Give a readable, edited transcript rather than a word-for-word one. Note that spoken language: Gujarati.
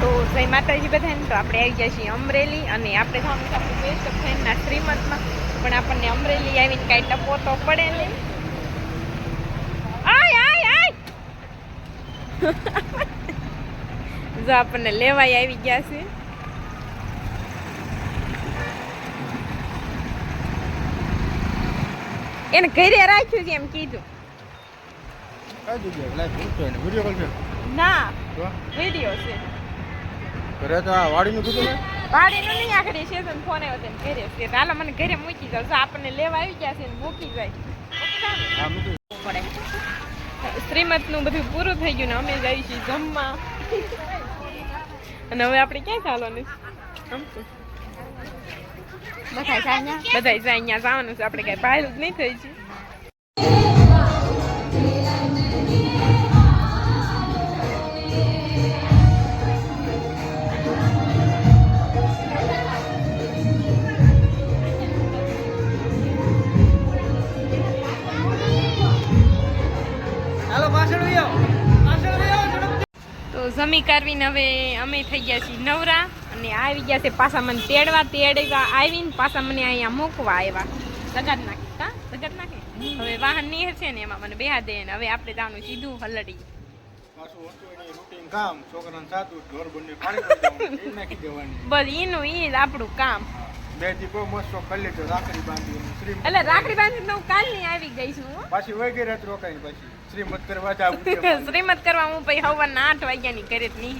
તો જય માતાજી બધાને. તો આપણે આવી ગયા છીએ અમરેલી અને આપણે જવાનું છે આપણી બેસ્ટ ફ્રેન્ડના શ્રીમતમાં. પણ આપણને અમરેલી આવીને કાંઈ ટપો તો પડે નહીં. આય આય આય જો આપણને લેવાય આવી ગયા છે. એને ઘરે રાખ્યું છે એમ કીધું. ના વિડીયો છે. ઘરે તો વાડીનું કીધું ને? વાડીનું નહીં, આખરે સ્ટેશન ફોન આવ્યો હતો ઘરે છે. હાલો મને ઘરે મૂકી જાવ. આપણને લેવા આવી ગયા છે ને મૂકી જાય પડે. શ્રીમતનું બધું પૂરું થઈ ગયું ને અમે જઈએ છીએ જમવા. અને હવે આપણે ક્યાં ચાલવાનું છે? બધા અહીંયા જવાનું છે. આપણે કઈ બહાર જ નહીં થઈ છે. તો જમી કરવીને હવે અમે થઈ ગયા છીએ નવરા અને આવી ગયા છે પાછા મને તેડવા આવીને પાછા મને અહીંયા મૂકવા આવ્યા. સગાડ નાખી કા સગાડ નાખે. હવે વાહન નીર છે ને એમાં મને બેહા દે ને હવે આપણે જવાનું સીધું હલડી. બસ એનું એ જ આપણું કામ. એટલે રાખડી બાંધી હું કાલની આવી ગઈ છું. પાછી શ્રીમત કરવા જાવ. શ્રીમત કરવા હું પછી સવારના 8 વાગ્યાની ઘરે જ નહીં.